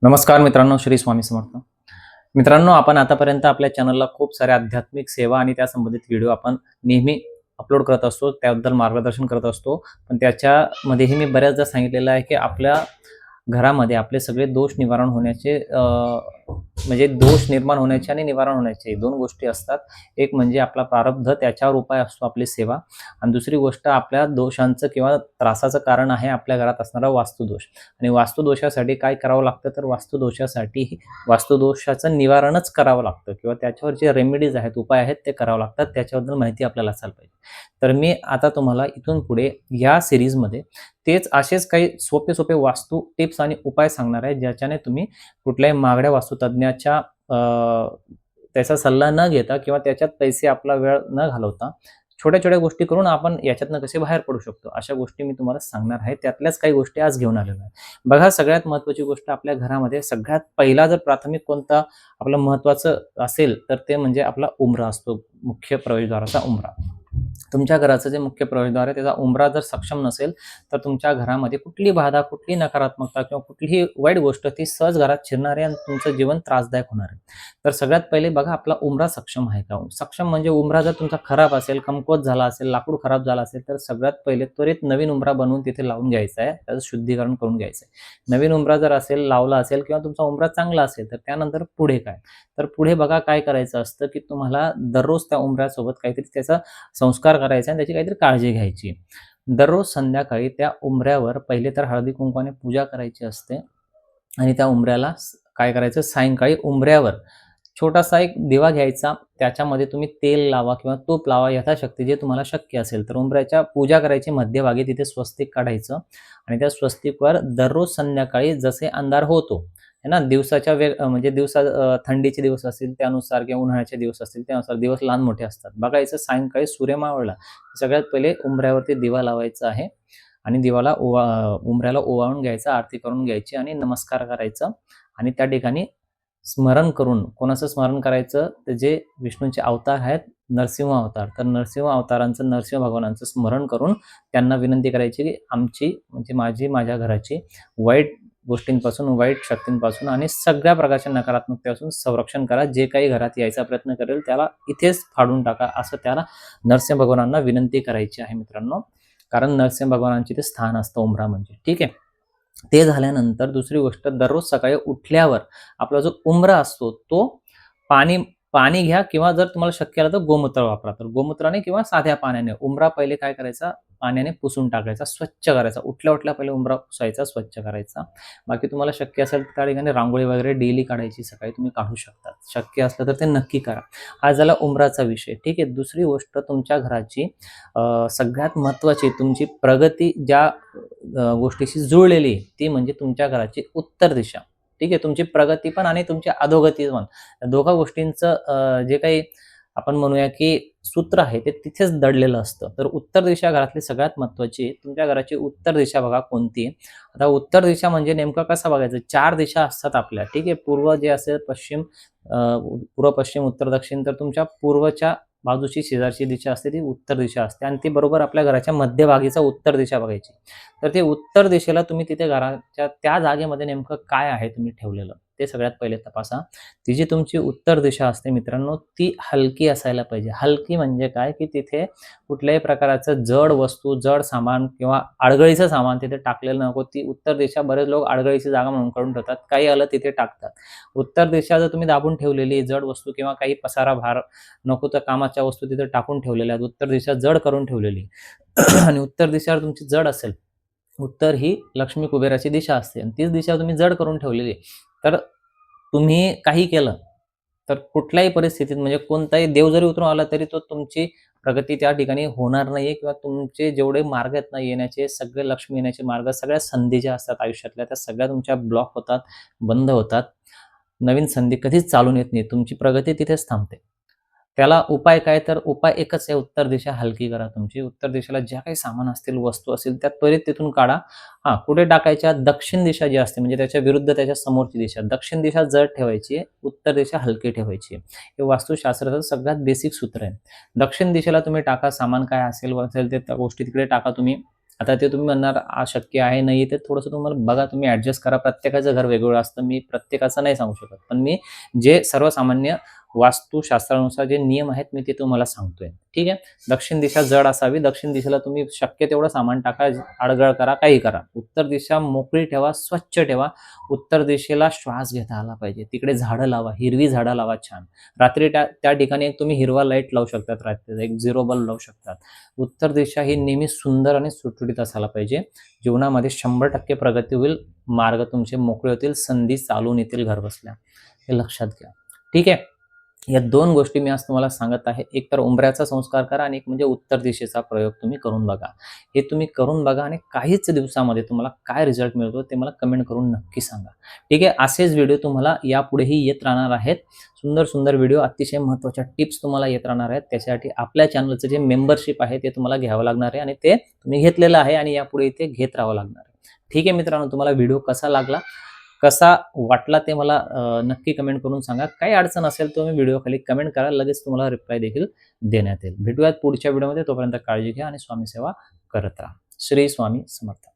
नमस्कार मित्रांनो, श्री स्वामी समर्थ. मित्रांनो, आपण आतापर्यंत आपल्या चॅनलला खूप सारे आध्यात्मिक सेवा आणि त्या संबंधित व्हिडिओ आपण नेहमी अपलोड करत असतो, त्याबद्दल मार्गदर्शन करत असतो. पण त्याच्यामध्येही मी बऱ्याचदा सांगितलेलं आहे की आपल्या घरामध्ये आपले सगळे दोष निवारण होण्याचे म्हणजे दोष निर्माण होण्याचे आणि निवारण होण्याचे दोन गोष्टी असतात. एक म्हणजे आपला प्रारब्ध, त्याच्यावर उपाय असतो आपली सेवा, आणि दुसरी गोष्ट आपल्या दोषांचं किंवा त्रासाचं कारण आहे आपल्या घरात असणारा वास्तुदोष. आणि वास्तुदोषासाठी काय करावं लागतं, तर वास्तुदोषासाठी वास्तुदोषाचं निवारणच करावं लागतं किंवा त्याच्यावर जे रेमेडीज आहेत, उपाय आहेत, ते करावं लागतात. त्याच्याबद्दल माहिती आपल्याला असायला पाहिजे. तर मी आता तुम्हाला इथून पुढे या सिरीजमध्ये तेच असेच काही सोपे सोपे वास्तू टिप्स आणि उपाय सांगणार आहे, ज्याच्याने तुम्ही कुठल्याही महागड्या वास्तुतज्ञाच्या त्याचा सल्ला न घेता किंवा त्याच्यात पैसे आपला वेळ न घालवता छोट्या छोट्या गोष्टी करून आपण याच्यातनं कसे बाहेर पडू शकतो, अशा गोष्टी मी तुम्हाला सांगणार आहे. त्यातल्याच काही गोष्टी आज घेऊन आलेलो आहे. बघा, सगळ्यात महत्त्वाची गोष्ट आपल्या घरामध्ये सगळ्यात पहिला जर प्राथमिक कोणता आपलं महत्त्वाचं असेल तर ते म्हणजे आपला उंबरा असतो, मुख्य प्रवेशद्वाराचा उंबरा. तुमच्या घराचं जे मुख्य प्रवेशद्वार आहे त्याचा उंबरा जर सक्षम नसेल तर तुमच्या घरामध्ये कुठली बाधा, कुठली नकारात्मकता किंवा कुठलीही वाईट गोष्ट ती सहज घरात शिरणार आहे आणि तुमचं जीवन त्रासदायक होणार आहे. तर सगळ्यात पहिले बघा, आपला उंबरा सक्षम आहे का. सक्षम म्हणजे उंबरा जर तुमचा खराब असेल, कमकुवत झाला असेल, लाकूड खराब झाला असेल, तर सगळ्यात पहिले त्वरित नवीन उंबरा बनवून तिथे लावून घ्यायचा आहे, त्याचं शुद्धीकरण करून घ्यायचं आहे. नवीन उंबरा जर असेल, लावला असेल किंवा तुमचा उंबरा चांगला असेल, तर त्यानंतर पुढे काय, तर पुढे बघा काय करायचं असतं की तुम्हाला दररोज त्या उंबऱ्यासोबत काहीतरी त्याचा संस्कार करायचा आणि त्याची काहीतरी काळजी घ्यायची. दररोज संध्याकाळी त्या उंबऱ्यावर पहिले तर हळदी कुंकवाने पूजा करायची असते आणि त्या उंबऱ्याला काय करायचं, सायंकाळी उंबऱ्यावर छोटासा एक दिवा घ्यायचा, त्याच्यामध्ये तुम्ही तेल लावा किंवा तूप लावा यथाशक्ती, जे तुम्हाला शक्य असेल. तर उंबऱ्याच्या पूजा करायची, मध्यभागी तिथे स्वस्तिक काढायचं आणि त्या स्वस्तिकवर दररोज संध्याकाळी जसे अंधार होतो है ना, दिवसाच्या म्हणजे थंडीचे दिवस असतील त्यानुसार किंवा उन्हाळ्याचे दिवस असतील त्यानुसार, दिवस लहान मोठे असतात, बघायचं सायंकाळी सूर्य मावळला सगळ्यात पहिले उंबऱ्यावरती दिवा लावायचा आहे आणि दिवाला उंबऱ्याला ओवाळून घ्यायचा, आरती करून घ्यायची आणि नमस्कार करायचा. आणि त्या ठिकाणी स्मरण करून, कोणाचं स्मरण करायचं, तर जे विष्णूचे अवतार आहेत, नरसिंह अवतार, तर नरसिंह अवतारांचं, नरसिंह भगवानांचं स्मरण करून त्यांना विनंती करायची की आमची म्हणजे माझ्या घराची वाईट गोष्टींपासून, वाईट शक्तींपासून आणि सगळ्या प्रकारच्या नकारात्मकतेपासून संरक्षण करा. जे काही घरात यायचा प्रयत्न करेल त्याला इथेच फाडून टाका, असं त्याला नरसिंह भगवानांना विनंती करायची आहे मित्रांनो. कारण नरसिंह भगवानांचे ते स्थान असतं उंबरा म्हणजे. ठीक आहे. ते झाल्यानंतर दुसरी गोष्ट, दररोज सकाळी उठल्यावर आपला जो उंबरा असतो तो पाणी पाणी घ्या किंवा जर तुम्हाला शक्य आलं तर गोमूत्र वापरा. तर गोमूत्राने किंवा साध्या पाण्याने उंबरा पहिले काय करायचा, पाण्याने पुसून टाकायचा, स्वच्छ करायचा. उठल्या उठल्या पहिले उंबरा पुसायचा, स्वच्छ करायचा. बाकी तुम्हाला शक्य असेल तर त्या ठिकाणी रांगोळी वगैरे डेली काढायची, सकाळी तुम्ही काढू शकता. शक्य असलं तर ते नक्की करा. हा झाला उंबराचा विषय. ठीक आहे. दुसरी गोष्ट, तुमच्या घराची सगळ्यात महत्त्वाची, तुमची प्रगती ज्या गोष्टीशी जुळलेली आहे ती म्हणजे तुमच्या घराची उत्तर दिशा. ठीक आहे. तुमची प्रगती पण आणि तुमची अधोगती पण, दोघा गोष्टींचं जे काही आपण म्हणूया की सूत्र आहे ते तिथेच दडलेलं असतं. तर उत्तर दिशा घरातली सगळ्यात महत्त्वाची. तुमच्या घराची उत्तर दिशा बघा कोणती. आता उत्तर दिशा म्हणजे नेमकं कसं बघायचं, 4 दिशा असतात आपल्या. ठीक आहे. पूर्व जे असेल, पश्चिम, पूर्व, पश्चिम, उत्तर, दक्षिण. तर तुमच्या पूर्वच्या बाजूची शेजारची दिशा असते ती उत्तर दिशा असते आणि ती बरोबर आपल्या घराच्या मध्यभागीचा उत्तर दिशा बघायची. तर ते उत्तर दिशेला तुम्ही तिथे घराच्या त्या जागेमध्ये नेमकं काय आहे तुम्ही ठेवलेलं, ते सगळ्यात पहिले तपासा. ती जी तुमची उत्तर दिशा असते मित्रांनो, ती हलकी असायला पाहिजे. हलकी म्हणजे काय, की तिथे कुठल्याही प्रकारचं जड वस्तू, जड सामान किंवा अडगळीचं सामान तिथे टाकलेलं नको. ती उत्तर दिशा बरेच लोक अडगळीची जागा म्हणून काढून ठेवतात, काही आलं तिथे टाकतात. उत्तर दिशा जर तुम्ही दाबून ठेवलेली, जड वस्तू किंवा काही पसारा, भार, नको तर कामाच्या वस्तू तिथे टाकून ठेवलेल्या आहेत, उत्तर दिशा जड करून ठेवलेली आणि उत्तर दिशेवर तुमची जड असेल, उत्तर ही लक्ष्मी कुबेराची दिशा असते आणि तीच दिशा तुम्ही जड करून ठेवलेली, तर तुम्ही काही केलं तर कुठल्याही परिस्थितीत, म्हणजे कोणताही देव जरी उतरून आला तरी तो तुमची प्रगती त्या ठिकाणी होणार नाहीये किंवा तुमचे जेवढे मार्ग आहेत ना येण्याचे, सगळे लक्ष्मी येण्याचे मार्ग, सगळ्या संधी ज्या असतात आयुष्यातल्या, त्या सगळ्या तुमच्या ब्लॉक होतात, बंद होतात. नवीन संधी कधीच चालून येत नाही. तुमची प्रगती तिथेच थांबते. त्याला उपाय काय, तर उपाय एकच आहे, उत्तर दिशा हलकी करा तुमची. उत्तर दिशेला ज्या काही सामान असतील, वस्तू असतील, त्या त्वरित तिथून काढा. हां, कुठे टाकायच्या, दक्षिण दिशा जी असते म्हणजे त्याच्या विरुद्ध त्याच्या समोरची दिशा. दक्षिण दिशा जड ठेवायची आहे, उत्तर दिशा हलकी ठेवायची आहे. हे वास्तुशास्त्राचं सगळ्यात बेसिक सूत्र आहे. दक्षिण दिशेला तुम्ही टाका, सामान काय असेल ते त्या गोष्टी तिकडे टाका तुम्ही. आता ते तुम्ही म्हणणार शक्य आहे नाही, ते थोडंसं तुम्हाला बघा, तुम्ही ॲडजस्ट करा. प्रत्येकाचं घर वेगवेगळं असतं. मी प्रत्येकाचं नाही सांगू शकत. पण मी जे सर्वसामान्य वास्तुशास्त्रानुसार जे नियम आहेत मी ते तुम्हाला सांगतोय. ठीक आहे. दक्षिण दिशा जड असावी. दक्षिण दिशेला तुम्ही शक्य तेवढं सामान टाका, अडगळ करा, काही करा. उत्तर दिशा मोकळी ठेवा, स्वच्छ ठेवा. उत्तर दिशेला श्वास घेता आला पाहिजे. तिकडे झाडं लावा, हिरवी झाडं लावा छान. रात्री त्या ठिकाणी एक तुम्ही हिरवा लाईट लावू शकतात, रात्री एक 0 बल्ब लावू शकतात. उत्तर दिशा ही नेहमी सुंदर आणि सुटसुटीत असायला पाहिजे. जीवनामध्ये 100% प्रगती होईल. मार्ग तुमचे मोकळे होतील. संधी चालून येतील घर बसल्या. हे लक्षात घ्या. ठीक आहे. या 2 गोष्टी मी आज तुम्हाला सांगत आहे. एक तर उंबऱ्याचा संस्कार करा आणि एक म्हणजे उत्तर दिशेचा प्रयोग तुम्ही करून बघा. हे तुम्ही करून बघा आणि काहीच दिवसामध्ये तुम्हाला काय रिझल्ट मिळतो ते मला कमेंट करून नक्की सांगा. ठीक आहे. असेच व्हिडिओ तुम्हाला यापुढेही येत राहणार आहेत. सुंदर सुंदर व्हिडिओ, अतिशय महत्त्वाच्या टिप्स तुम्हाला येत राहणार आहेत. त्यासाठी आपल्या चॅनलचं जे मेंबरशिप आहे ते तुम्हाला घ्यावं लागणार आहे आणि ते तुम्ही घेतलेलं आहे आणि यापुढे ते घेत राहावं लागणार आहे. ठीक आहे मित्रांनो, तुम्हाला व्हिडिओ कसा लागला, कसा वाटला ते मला नक्की कमेंट करून सांगा. काही अडचण असेल तर तुम्ही व्हिडिओ खाली कमेंट करा, लगेच तुम्हाला रिप्लाय देखील देण्यात येईल. भेटूयात पुढच्या व्हिडिओमध्ये. तोपर्यंत काळजी घ्या आणि स्वामी सेवा करत राहा. श्री स्वामी समर्थ.